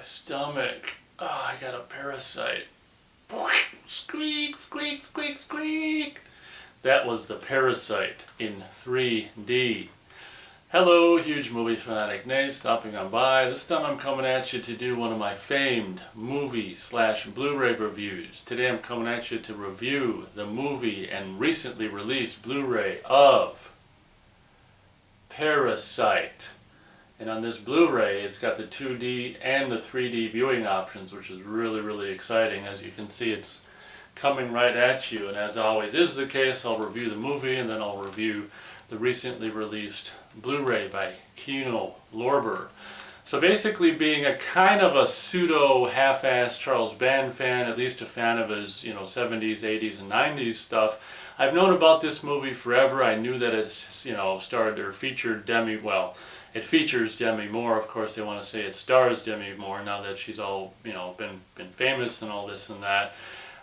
stomach. Oh, I got a parasite. Squeak, squeak, squeak, squeak. That was the Parasite in 3D. Hello, huge movie fanatic Nate, stopping on by. This time I'm coming at you to do one of my famed movie/Blu-ray reviews. Today I'm coming at you to review the movie and recently released Blu-ray of Parasite. And on this Blu-ray, it's got the 2D and the 3D viewing options, which is really exciting. As you can see, it's coming right at you. And as always is the case, I'll review the movie and then I'll review the recently released Blu-ray by Kino Lorber. So basically, being a kind of a pseudo half-assed Charles Band fan, at least a fan of his 70s, 80s, and 90s stuff, I've known about this movie forever. I knew that it starred or featured it features Demi Moore. Of course, they want to say it stars Demi Moore now that she's all been famous and all this and that.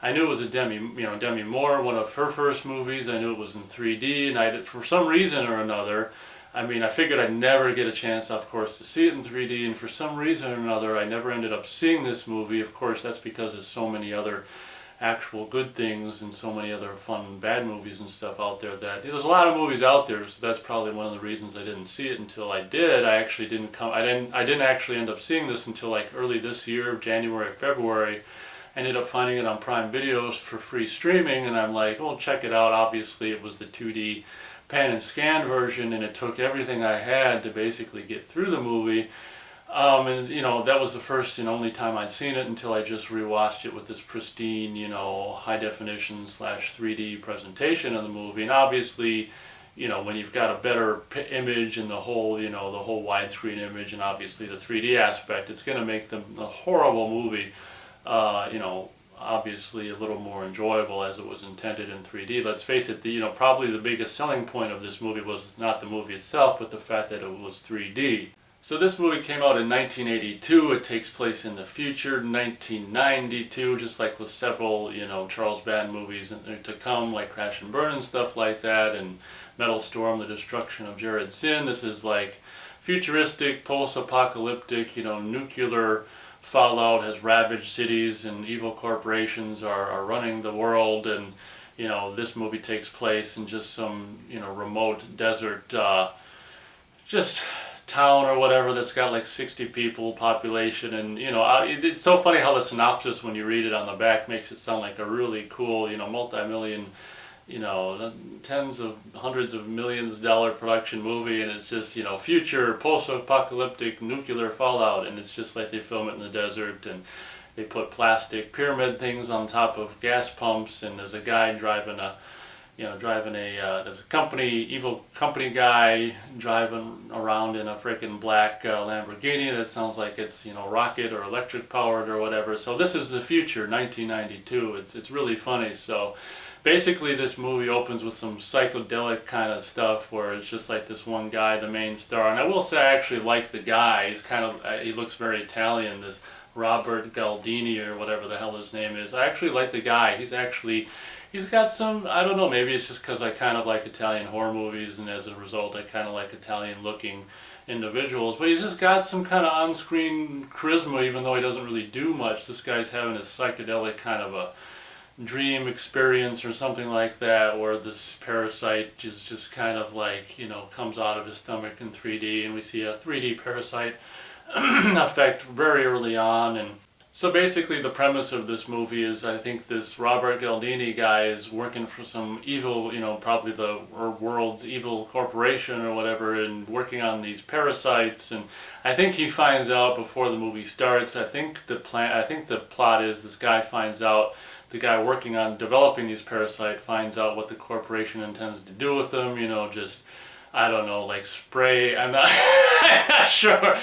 I knew it was a Demi Moore, one of her first movies. I knew it was in 3D, and for some reason or another, I figured I'd never get a chance, of course, to see it in 3D, and for some reason or another, I never ended up seeing this movie. Of course, that's because there's so many other actual good things and so many other fun bad movies and stuff out there that there's a lot of movies out there, so that's probably one of the reasons I didn't see it until I did. I didn't actually end up seeing this until like early this year, January, February. I ended up finding it on Prime Videos for free streaming, and I'm like, well, check it out. Obviously, it was the 2D pan and scan version, and it took everything I had to basically get through the movie. That was the first and only time I'd seen it until I just rewatched it with this pristine, high definition / 3D presentation of the movie. And obviously, when you've got a better image and the whole widescreen image and obviously the 3D aspect, it's going to make the horrible movie, obviously a little more enjoyable as it was intended in 3D. Let's face it, probably the biggest selling point of this movie was not the movie itself, but the fact that it was 3D. So this movie came out in 1982. It takes place in the future, 1992, just like with several, Charles Band movies to come, like Crash and Burn and stuff like that, and Metal Storm, The Destruction of Jared Sin. This is like futuristic, post-apocalyptic, nuclear fallout has ravaged cities and evil corporations are running the world, and this movie takes place in just some remote desert just town or whatever that's got like 60 people population, and it's so funny how the synopsis, when you read it on the back, makes it sound like a really cool multi-million tens of hundreds of millions dollar production movie, and it's just future post-apocalyptic nuclear fallout, and it's just like they film it in the desert, and they put plastic pyramid things on top of gas pumps, and there's a guy driving there's a evil company guy driving around in a freaking black Lamborghini that sounds like it's rocket or electric powered or whatever. So this is the future, 1992. It's really funny. So basically, this movie opens with some psychedelic kind of stuff where it's just like this one guy, the main star. And I will say I actually like the guy. He looks very Italian, this Robert Gualdini or whatever the hell his name is. I actually like the guy. He's got some, I don't know, maybe it's just because I kind of like Italian horror movies, and as a result I kind of like Italian looking individuals, but he's just got some kind of on-screen charisma even though he doesn't really do much. This guy's having a psychedelic kind of a dream experience or something like that, where this parasite is just kind of like, comes out of his stomach in 3D, and we see a 3D parasite effect very early on. And so basically the premise of this movie is, I think this Robert Gualdini guy is working for some evil, probably the world's evil corporation or whatever, and working on these parasites. And I think he finds out before the movie starts. I think the plot is this guy finds out, the guy working on developing these parasites finds out what the corporation intends to do with them, just, I don't know, like spray, I'm not sure,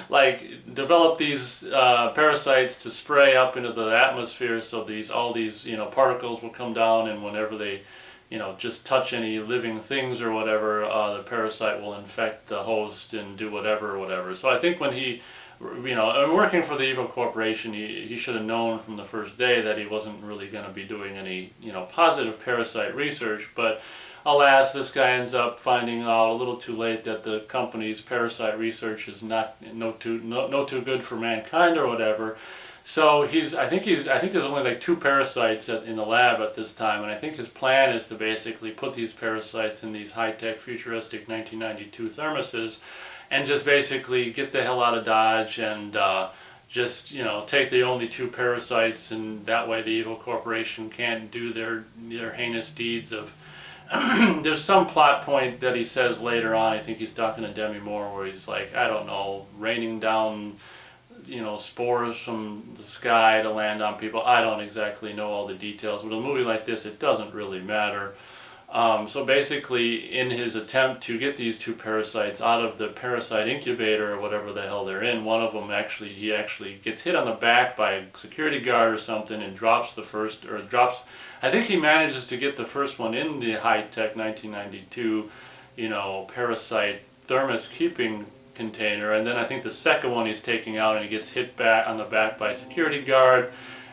like develop these parasites to spray up into the atmosphere, so all these particles will come down, and whenever they just touch any living things or whatever, the parasite will infect the host and do whatever. So I think when he working for the evil corporation, he should have known from the first day that he wasn't really going to be doing any, positive parasite research. But alas, this guy ends up finding out a little too late that the company's parasite research is no too good for mankind or whatever. So I think there's only like 2 parasites in the lab at this time, and I think his plan is to basically put these parasites in these high-tech, futuristic 1992 thermoses, and just basically get the hell out of Dodge and just take the only 2 parasites, and that way the evil corporation can't do their heinous deeds of. There's some plot point that he says later on. I think he's talking to Demi Moore, where he's like, I don't know, raining down spores from the sky to land on people. I don't exactly know all the details, but in a movie like this, it doesn't really matter. So basically, in his attempt to get these 2 parasites out of the parasite incubator or whatever the hell they're in, one of them he actually gets hit on the back by a security guard or something and drops I think he manages to get the first one in the high-tech 1992, parasite thermos keeping container, and then I think the second one he's taking out, and he gets hit back on the back by a security guard,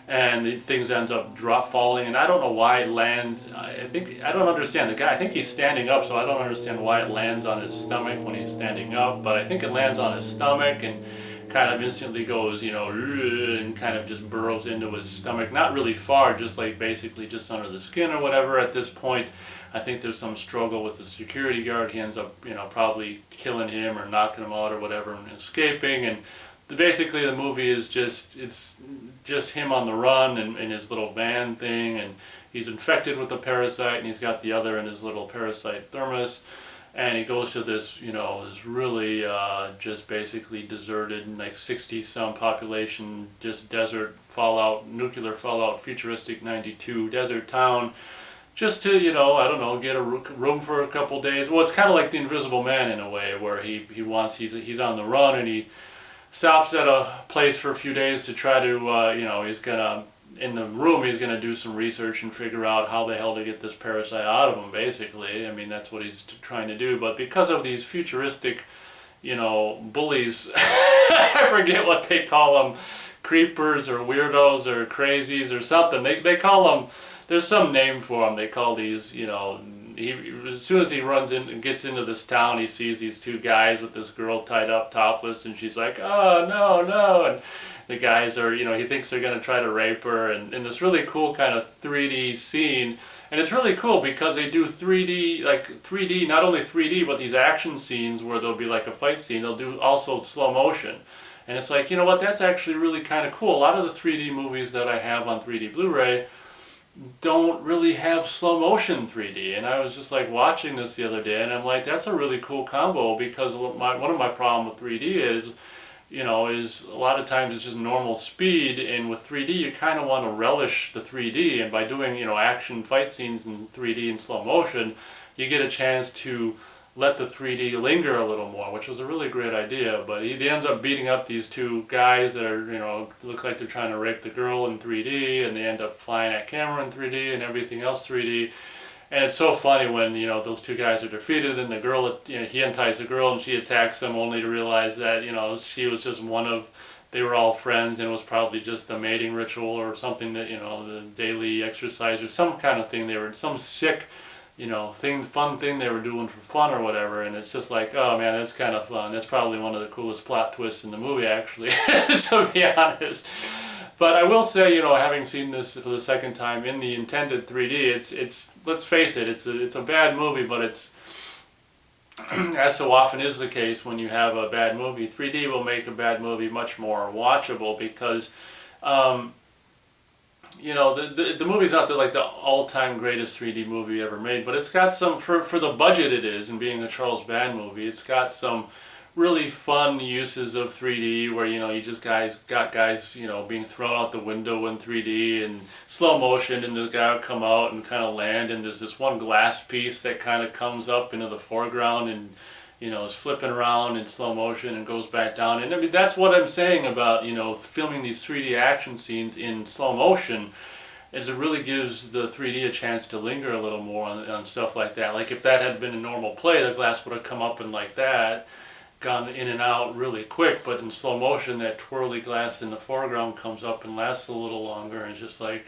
and the things ends up falling, and I don't know why it lands. I don't understand the guy. I think he's standing up, so I don't understand why it lands on his stomach when he's standing up, but I think it lands on his stomach and kind of instantly goes, and kind of just burrows into his stomach, not really far, just like basically just under the skin or whatever. At this point, I think there's some struggle with the security guard. He ends up, probably killing him or knocking him out or whatever and escaping. And basically the movie is it's just him on the run and in his little van thing. And he's infected with the parasite, and he's got the other in his little parasite thermos. And he goes to this, this really just basically deserted, like 60-some population, just desert fallout, nuclear fallout, futuristic 92 desert town. Just to, I don't know, get a room for a couple days. Well, it's kind of like the Invisible Man in a way, where he's on the run, and he stops at a place for a few days to try to, he's gonna, in the room, he's gonna do some research and figure out how the hell to get this parasite out of him, basically. I mean, that's what he's trying to do. But because of these futuristic, bullies, I forget what they call them, creepers or weirdos or crazies or something. They call them, there's some name for them. They call these, as soon as he runs in and gets into this town, he sees these 2 guys with this girl tied up topless, and she's like, oh, no, and the guys are, he thinks they're going to try to rape her, and in this really cool kind of 3D scene. And it's really cool because they do 3D, not only 3D, but these action scenes where there'll be like a fight scene, they'll do also slow motion. And it's like, that's actually really kind of cool. A lot of the 3D movies that I have on 3D Blu-ray don't really have slow motion 3D. And I was just like watching this the other day, and I'm like, that's a really cool combo, because one of my problems with 3D is, is a lot of times it's just normal speed, and with 3D you kind of want to relish the 3D, and by doing, action fight scenes in 3D in slow motion, you get a chance to let the 3D linger a little more, which was a really great idea. But he ends up beating up these 2 guys that are, look like they're trying to rape the girl in 3D, and they end up flying at camera in 3D and everything else 3D. And it's so funny when, those 2 guys are defeated, and the girl, he unties the girl and she attacks him, only to realize that, she was just they were all friends, and it was probably just a mating ritual or something that, the daily exercise or some kind of thing. They were some sick, fun thing they were doing for fun or whatever, and it's just like, oh man, that's kind of fun. That's probably one of the coolest plot twists in the movie, actually, to be honest. But I will say, having seen this for the second time in the intended 3D, it's let's face it, it's a bad movie, but it's, as so often is the case when you have a bad movie, 3D will make a bad movie much more watchable, because the movie's not the all-time greatest 3D movie ever made, but it's got some, for the budget it is, and being a Charles Band movie, it's got some really fun uses of 3D, where you just got guys being thrown out the window in 3D and slow motion, and the guy will come out and kind of land, and there's this one glass piece that kind of comes up into the foreground and is flipping around in slow motion and goes back down. And I mean, that's what I'm saying about filming these 3D action scenes in slow motion, is it really gives the 3D a chance to linger a little more on stuff like that. Like if that had been a normal play, the glass would have come up and like that. gone in and out really quick, but in slow motion that twirly glass in the foreground comes up and lasts a little longer, and it's just like,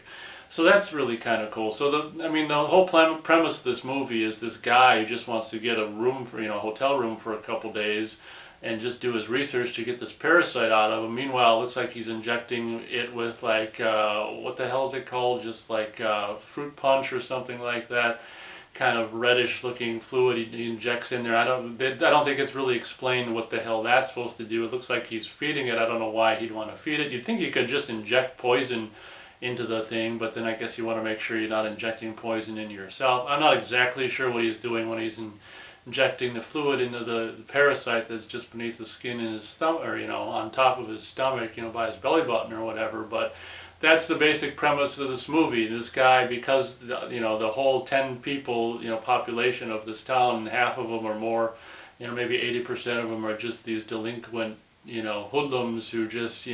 so that's really kind of cool. So the whole premise of this movie is this guy who just wants to get a room for, a hotel room for a couple days and just do his research to get this parasite out of him. Meanwhile, it looks like he's injecting it with like, what the hell is it called? Just like fruit punch or something like that. Kind of reddish looking fluid he injects in there. I don't think it's really explained what the hell that's supposed to do. It looks like he's feeding it. I don't know why he'd want to feed it. You'd think you could just inject poison into the thing, but then I guess you want to make sure you're not injecting poison into yourself. I'm not exactly sure what he's doing when he's injecting the fluid into the parasite that's just beneath the skin in his stomach, or on top of his stomach, by his belly button or whatever. But that's the basic premise of this movie. This guy, because the whole 10 people population of this town, half of them or more, maybe 80% of them are just these delinquent hoodlums who just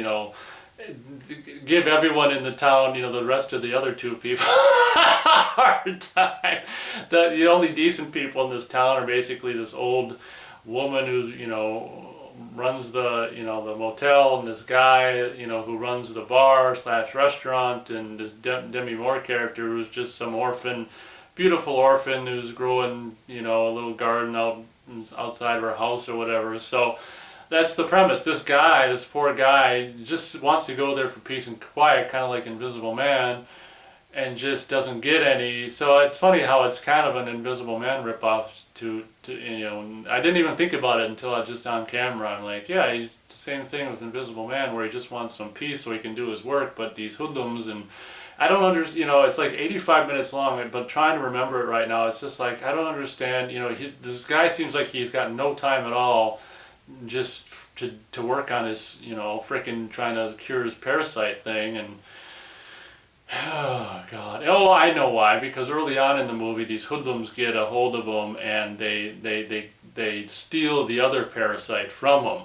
give everyone in the town, the rest of the other 2 people a hard time. The only decent people in this town are basically this old woman who's runs the the motel, and this guy who runs the bar / restaurant, and this Demi Moore character who's just some orphan, beautiful orphan who's growing a little garden outside of her house or whatever. So that's the premise. This guy, this poor guy, just wants to go there for peace and quiet, kind of like Invisible Man, and just doesn't get any. So it's funny how it's kind of an Invisible Man ripoff. I didn't even think about it until I just on camera. I'm like, yeah, same thing with Invisible Man, where he just wants some peace so he can do his work. But these hoodlums, and I don't understand. It's like 85 minutes long, but trying to remember it right now, it's just like I don't understand. This guy seems like he's got no time at all just to work on his frickin' trying to cure his parasite thing. And oh god, I know why, because early on in the movie these hoodlums get a hold of him and they steal the other parasite from him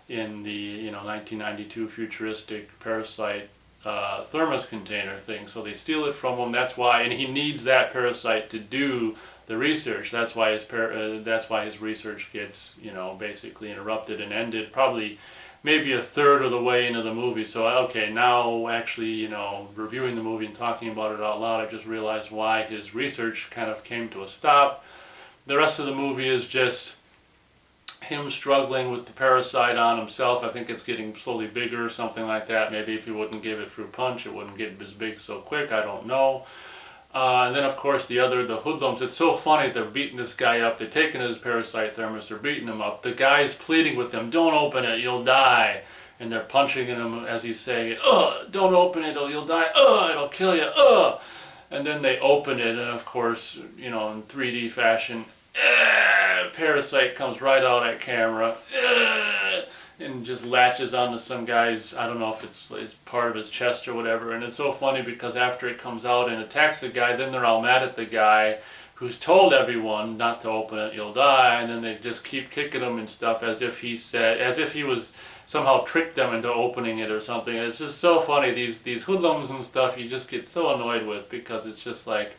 in the 1992 futuristic Parasite thermos container thing. So they steal it from him. That's why, and he needs that parasite to do the research. That's why his research gets basically interrupted and ended probably maybe a third of the way into the movie. So okay, now actually reviewing the movie and talking about it out loud, I just realized why his research kind of came to a stop. The rest of the movie is just him struggling with the parasite on himself. I think it's getting slowly bigger or something like that. Maybe if he wouldn't give it fruit punch, it wouldn't get as big so quick. I don't know. And then of course the hoodlums, it's so funny, they're beating this guy up, they're taking his parasite thermos, they're beating him up, the guy's pleading with them, don't open it, you'll die, and they're punching him as he's saying, don't open it or you'll die, it'll kill you, and then they open it, and of course, in 3D fashion, parasite comes right out at camera, and just latches onto some guy's, I don't know if it's part of his chest or whatever. And it's so funny because after it comes out and attacks the guy, then they're all mad at the guy who's told everyone not to open it, you'll die, and then they just keep kicking him and stuff as if he was somehow tricked them into opening it or something. And it's just so funny, these hoodlums and stuff you just get so annoyed with, because it's just like,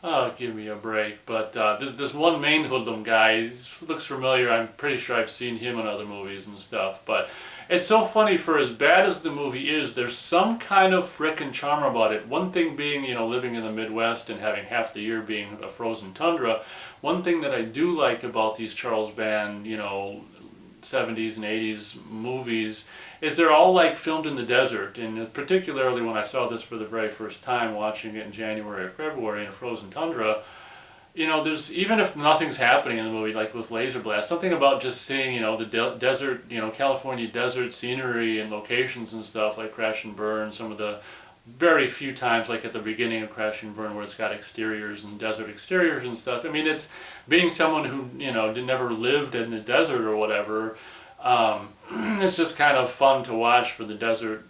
oh, give me a break. But this one main hoodlum guy looks familiar. I'm pretty sure I've seen him in other movies and stuff. But it's so funny, for as bad as the movie is, there's some kind of frickin' charm about it. One thing being, living in the Midwest and having half the year being a frozen tundra. One thing that I do like about these Charles Band, 70s and 80s movies is they're all like filmed in the desert. And particularly when I saw this for the very first time, watching it in January or February in a frozen tundra, there's, even if nothing's happening in the movie, like with Laser Blast, something about just seeing, the desert, California desert scenery and locations and stuff, like Crash and Burn, some of the very few times, like at the beginning of Crash and Burn, where it's got exteriors and desert exteriors and stuff. I mean, it's being someone who, never lived in the desert or whatever, it's just kind of fun to watch for the desert,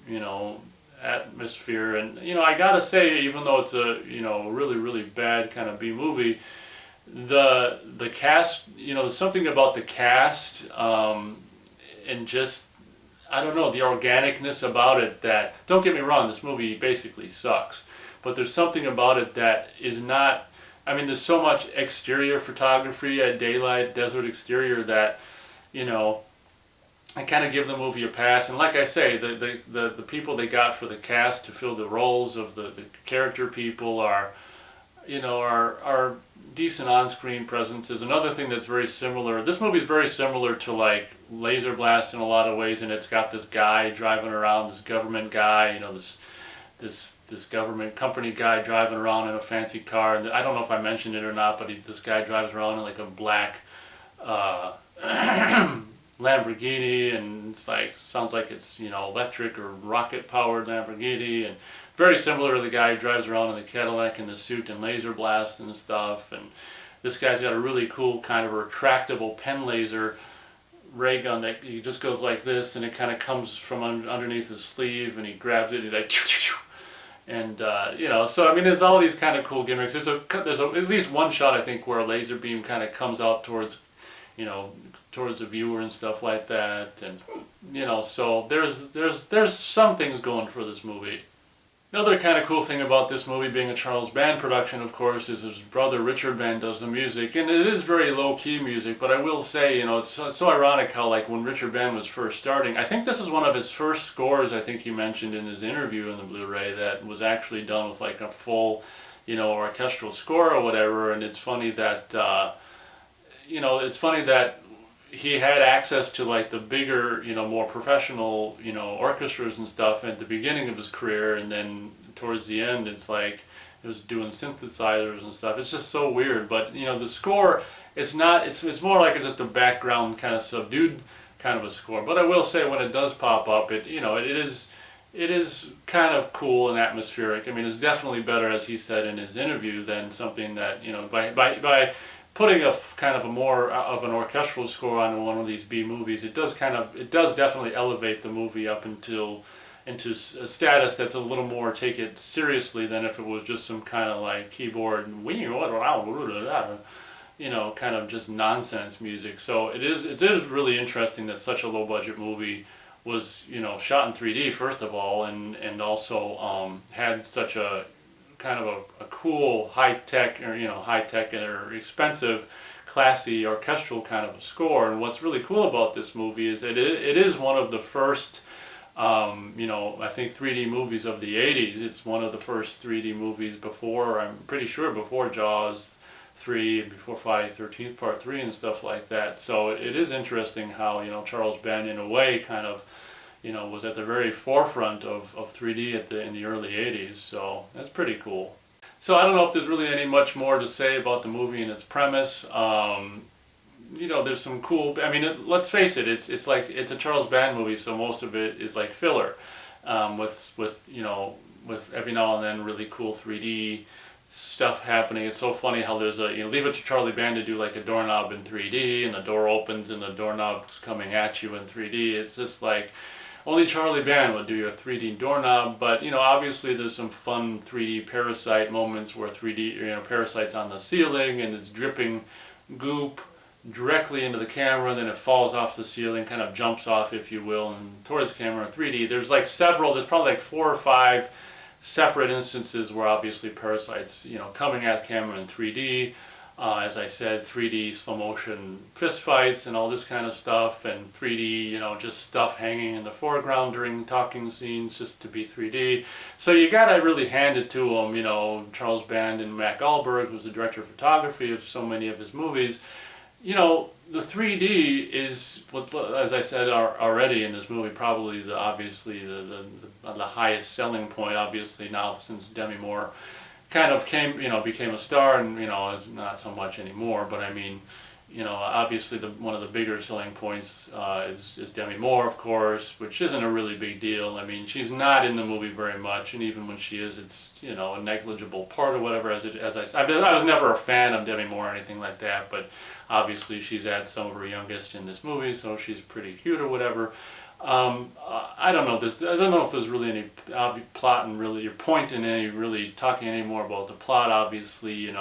atmosphere. And, I gotta say, even though it's a, really, really bad kind of B movie, the cast, there's something about the cast, and just, I don't know, the organicness about it that, don't get me wrong, this movie basically sucks, but there's something about it that is not, I mean, there's so much exterior photography at daylight, desert exterior, that, I kind of give the movie a pass. And like I say, the people they got for the cast to fill the roles of the character people are, are decent on-screen presences. Another thing that's very similar, this movie is very similar to like Laser Blast in a lot of ways, and it's got this guy driving around, this government guy, this government company guy driving around in a fancy car. And I don't know if I mentioned it or not, but this guy drives around in like a black Lamborghini, and it's like, sounds like it's electric or rocket powered Lamborghini, and very similar to the guy who drives around in the Cadillac in the suit and Laser Blast and stuff. And this guy's got a really cool kind of retractable pen laser ray gun that he just goes like this, and it kind of comes from underneath his sleeve, and he grabs it, he's like and so I mean, there's all these kind of cool gimmicks. There's at least one shot, I think, where a laser beam kind of comes out towards towards the viewer and stuff like that. And so there's some things going for this movie. Another kind of cool thing about this movie being a Charles Band production, of course, is his brother Richard Band does the music, and it is very low-key music. But I will say, it's so ironic how, like, when Richard Band was first starting, I think this is one of his first scores. I think he mentioned in his interview in the Blu-ray that was actually done with like a full, orchestral score or whatever. And it's funny that, he had access to like the bigger, more professional, orchestras and stuff at the beginning of his career, and then towards the end, it's like it was doing synthesizers and stuff. It's just so weird. But the score, it's not. It's more like just a background kind of subdued kind of a score. But I will say, when it does pop up, it is kind of cool and atmospheric. I mean, it's definitely better, as he said in his interview, than something that by putting a kind of a more of an orchestral score on one of these B movies. It does definitely elevate the movie up into a status that's a little more take it seriously than if it was just some kind of like keyboard kind of just nonsense music. So it is really interesting that such a low budget movie was shot in 3D first of all, and also had such a kind of a cool high-tech or expensive, classy orchestral kind of a score. And what's really cool about this movie is that it is one of the first I think 3D movies of the 80s. It's one of the first 3D movies before, I'm pretty sure, before Jaws 3, before Friday the 13th Part 3 and stuff like that. So it is interesting how Charles Band in a way kind of was at the very forefront of 3D in the early 80s, so that's pretty cool. So I don't know if there's really any much more to say about the movie and its premise. There's some cool, I mean, let's face it, it's a Charles Band movie, so most of it is like filler, with every now and then really cool 3D stuff happening. It's so funny how there's leave it to Charlie Band to do like a doorknob in 3D, and the door opens and the doorknob's coming at you in 3D. It's just like, only Charlie Band would do a 3D doorknob. But obviously there's some fun 3D Parasite moments where 3D Parasite's on the ceiling and it's dripping goop directly into the camera, then it falls off the ceiling, kind of jumps off, if you will, and towards the camera in 3D. There's probably like 4 or 5 separate instances where obviously Parasite's coming at the camera in 3D. As I said, 3D slow motion fist fights and all this kind of stuff, and 3D, just stuff hanging in the foreground during talking scenes just to be 3D. So you gotta really hand it to them, Charles Band and Mac Allberg, who's the director of photography of so many of his movies. The 3D is, as I said already in this movie, probably the highest selling point, obviously now since Demi Moore kind of became a star, and it's not so much anymore. But I mean, obviously one of the bigger selling points is Demi Moore, of course, which isn't a really big deal. I mean, she's not in the movie very much, and even when she is, it's a negligible part or whatever. I was never a fan of Demi Moore or anything like that, but obviously she's had some of her youngest in this movie, so she's pretty cute or whatever. I don't know if there's really any plot and really your point in any really talking any more about the plot. Obviously,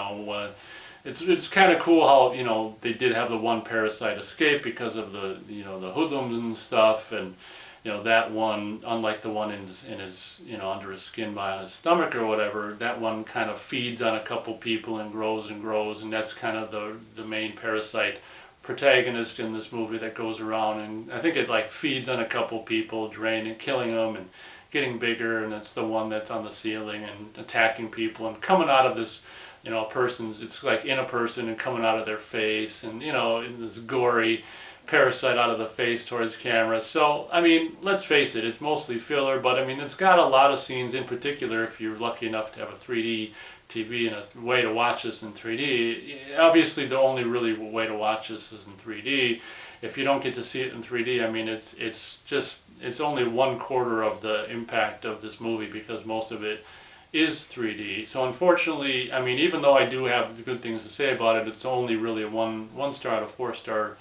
it's kind of cool how they did have the one parasite escape because of the the hoodlums and stuff, and that one, unlike the one in his under his skin on his stomach or whatever, that one kind of feeds on a couple people and grows, and that's kind of the main parasite protagonist in this movie that goes around, and I think it like feeds on a couple people, draining, killing them, and getting bigger, and it's the one that's on the ceiling and attacking people and coming out of this, you know, person's, it's like in a person and coming out of their face, and you know, in this gory parasite out of the face towards camera. So I mean, let's face it, it's mostly filler, but I mean, it's got a lot of scenes, in particular if you're lucky enough to have a 3D TV and a way to watch this in 3D. Obviously the only really way to watch this is in 3D. If you don't get to see it in 3D, I mean, it's only 1/4 of the impact of this movie, because most of it is 3D. So unfortunately, I mean, even though I do have good things to say about it, it's only really a one star out of 4-star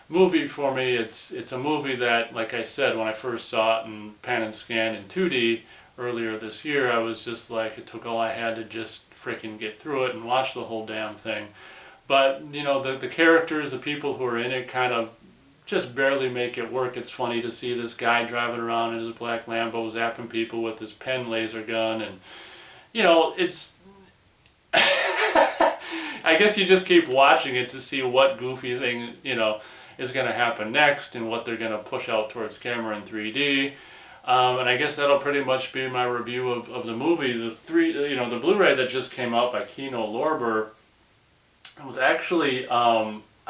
movie for me. It's a movie that, like I said, when I first saw it in pan and scan in 2D earlier this year, I was just like, it took all I had to just freaking get through it and watch the whole damn thing. But you know, the characters, the people who are in it, kind of just barely make it work. It's funny to see this guy driving around in his black Lambo zapping people with his pen laser gun, and you know, it's I guess you just keep watching it to see what goofy thing, you know, is going to happen next and what they're going to push out towards camera in 3D. And I guess that'll pretty much be my review of the movie. The Blu-ray that just came out by Kino Lorber was actually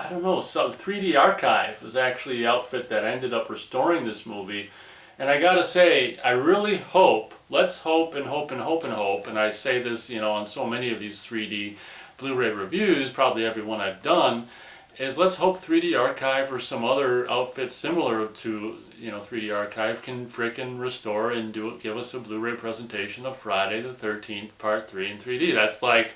I don't know, some 3D Archive was actually the outfit that ended up restoring this movie. And I gotta say, I really hope, let's hope and hope and hope and hope, and I say this, you know, on so many of these 3D Blu-ray reviews, probably every one I've done, is let's hope 3D Archive or some other outfit similar to, you know, 3D Archive can frickin' restore and give us a Blu-ray presentation of Friday the 13th Part 3 in 3D. That's like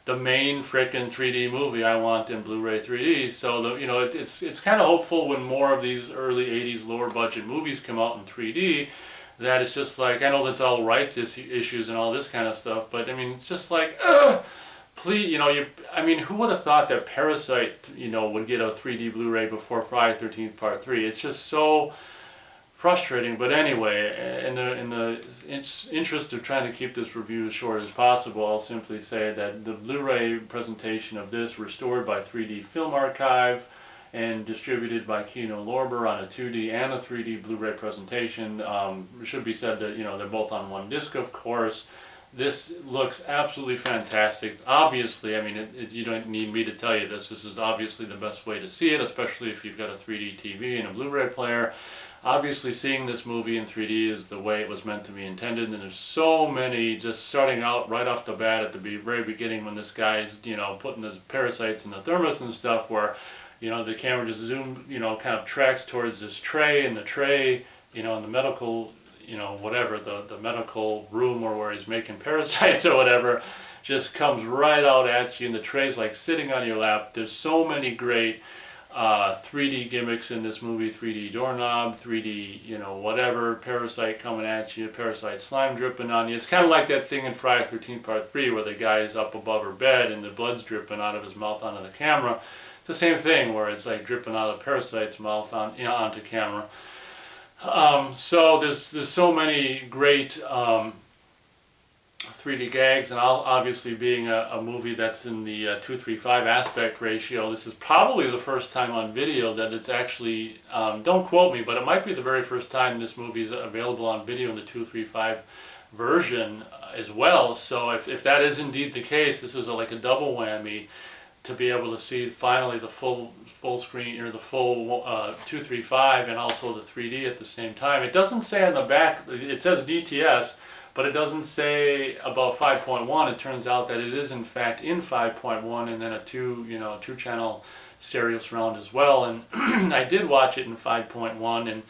the main frickin' 3D movie I want in Blu-ray 3D. So you know, it's kind of hopeful when more of these early 80s lower budget movies come out in 3D, that it's just like, I know that's all rights issues and all this kind of stuff, but I mean, it's just like, please, you know, I mean, who would have thought that Parasite, you know, would get a 3D Blu-ray before Friday the 13th Part 3? It's just so frustrating. But anyway, in the interest of trying to keep this review as short as possible, I'll simply say that the Blu-ray presentation of this, restored by 3D Film Archive and distributed by Kino Lorber on a 2D and a 3D Blu-ray presentation, it should be said that, you know, they're both on one disc, of course. This looks absolutely fantastic. Obviously, I mean, you don't need me to tell you this. This is obviously the best way to see it, especially if you've got a 3D TV and a Blu-ray player. Obviously, seeing this movie in 3D is the way it was meant to be intended, and there's so many, just starting out right off the bat at the very beginning when this guy's, you know, putting his parasites in the thermos and stuff, where, you know, the camera just zoomed, you know, kind of tracks towards this tray, and the tray, you know, in the medical, you know, whatever, the medical room or where he's making parasites or whatever, just comes right out at you, and the tray's like sitting on your lap. There's so many great 3D gimmicks in this movie. 3D doorknob, 3D, you know, whatever, parasite coming at you, parasite slime dripping on you. It's kind of like that thing in Friday the 13th Part 3 where the guy is up above her bed and the blood's dripping out of his mouth onto the camera. It's the same thing where it's like dripping out of Parasite's mouth on, you know, onto camera. So there's so many great 3D gags, and obviously being a movie that's in the 2:3:5 aspect ratio, this is probably the first time on video that it's actually, don't quote me, but it might be the very first time this movie is available on video in the 2:3:5 version as well. So if that is indeed the case, this is like a double whammy to be able to see finally the full screen, or the full 2:3:5 and also the 3D at the same time. It doesn't say on the back, it says DTS, but it doesn't say about 5.1. It turns out that it is in fact in 5.1, and then a two channel stereo surround as well. And I did watch it in 5.1, and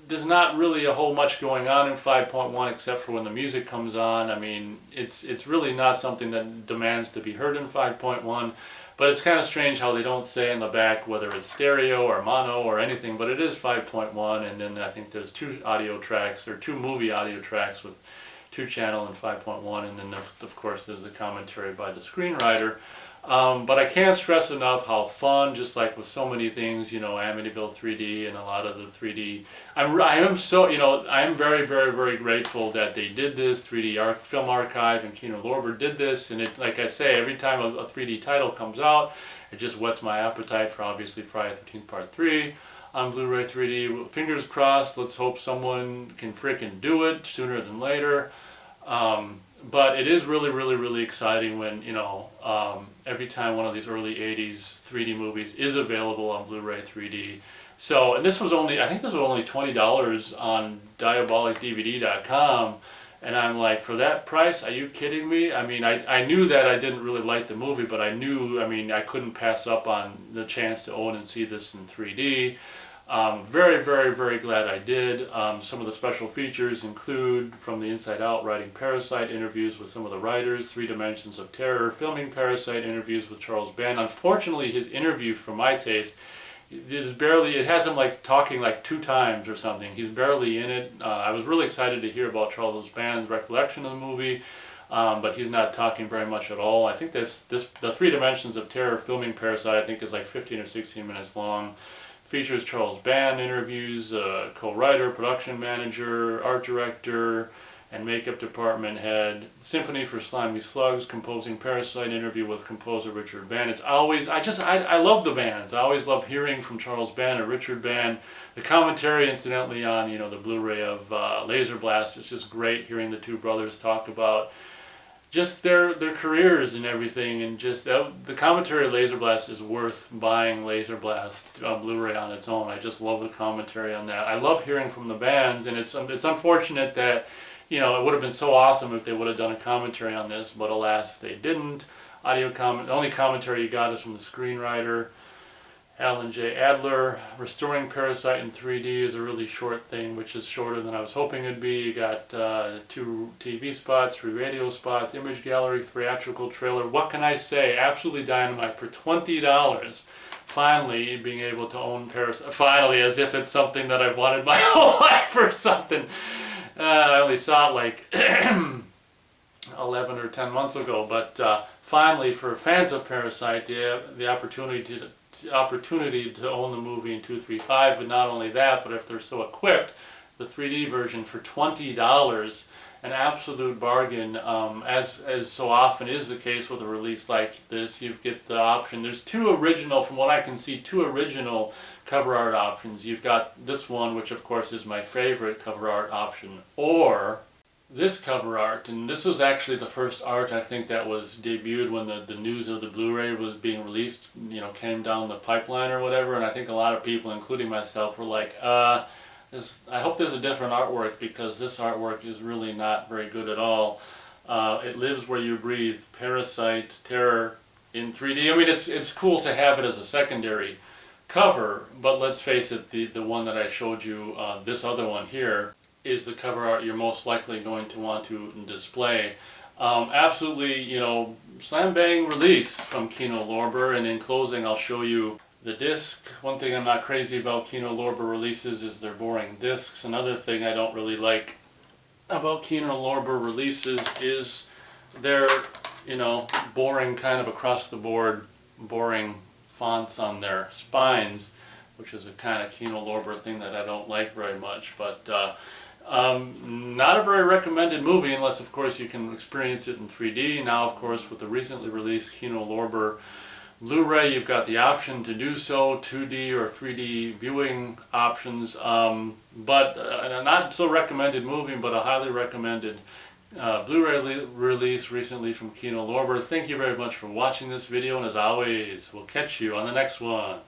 there's not really a whole much going on in 5.1 except for when the music comes on. I mean, it's really not something that demands to be heard in 5.1. But it's kind of strange how they don't say in the back whether it's stereo or mono or anything, but it is 5.1, and then I think there's two audio tracks, or two movie audio tracks with 2-channel and 5.1, and then of course there's the commentary by the screenwriter. But I can't stress enough how fun, just like with so many things, you know, Amityville 3D and a lot of the 3D. I am so, you know, I am very, very, very grateful that they did this. 3D Film Archive and Kino Lorber did this, and it, like I say, every time a 3D title comes out, it just whets my appetite for obviously Friday the 13th Part 3 on Blu-ray 3D. Fingers crossed, let's hope someone can frickin' do it sooner than later. But it is really exciting when, you know, every time one of these early 80s 3D movies is available on Blu-ray 3D. So, and this was only, I think this was only $20 on diabolicdvd.com. And I'm like, for that price, are you kidding me? I mean, I knew that I didn't really like the movie, but I knew, I mean, I couldn't pass up on the chance to own and see this in 3D. Very glad I did. Some of the special features include From the Inside Out, writing Parasite, interviews with some of the writers, 3 Dimensions of Terror, filming Parasite, interviews with Charles Band. Unfortunately, his interview, for my taste, it has him like talking like 2 times or something. He's barely in it. I was really excited to hear about Charles Band's recollection of the movie, but he's not talking very much at all. I think the 3 Dimensions of Terror, filming Parasite, I think is like 15 or 16 minutes long. Features Charles Band interviews, co-writer, production manager, art director, and makeup department head. Symphony for Slimy Slugs, composing Parasite, interview with composer Richard Band. It's always, I love the bands. I always love hearing from Charles Band or Richard Band. The commentary, incidentally, on, you know, the Blu-ray of Laser Blast is just great, hearing the 2 brothers talk about just their careers and everything, and just the commentary of Laser Blast is worth buying Laser Blast Blu-ray on its own. I just love the commentary on that. I love hearing from the bands, and it's unfortunate that, you know, it would have been so awesome if they would have done a commentary on this, but alas, they didn't. The only commentary you got is from the screenwriter, Alan J. Adler. Restoring Parasite in 3D is a really short thing, which is shorter than I was hoping it'd be. You got 2 TV spots, 3 radio spots, image gallery, theatrical trailer. What can I say? Absolutely dynamite for $20. Finally being able to own Parasite. Finally, as if it's something that I've wanted my whole life or something. I only saw it like 11 or 10 months ago, but finally, for fans of Parasite, the opportunity to own the movie in 235, but not only that, but if they're so equipped, the 3D version for $20, an absolute bargain. As so often is the case with a release like this, you get the option. There's 2 original, from what I can see, 2 original cover art options. You've got this one, which of course is my favorite cover art option, or this cover art, and this was actually the first art I think that was debuted when the news of the Blu-ray was being released, you know, came down the pipeline or whatever, and I think a lot of people, including myself, were like, I hope there's a different artwork, because this artwork is really not very good at all. It Lives Where You Breathe, Parasite, Terror in 3D. I mean, it's cool to have it as a secondary cover, but let's face it, the one that I showed you, this other one here, is the cover art you're most likely going to want to display. Absolutely, you know, slam bang release from Kino Lorber, and in closing I'll show you the disc. One thing I'm not crazy about Kino Lorber releases is their boring discs. Another thing I don't really like about Kino Lorber releases is their, you know, boring kind of across the board, boring fonts on their spines, which is a kind of Kino Lorber thing that I don't like very much. But not a very recommended movie unless, of course, you can experience it in 3D. Now, of course, with the recently released Kino Lorber Blu-ray, you've got the option to do so, 2D or 3D viewing options, but a not so recommended movie, but a highly recommended Blu-ray release recently from Kino Lorber. Thank you very much for watching this video, and as always, we'll catch you on the next one.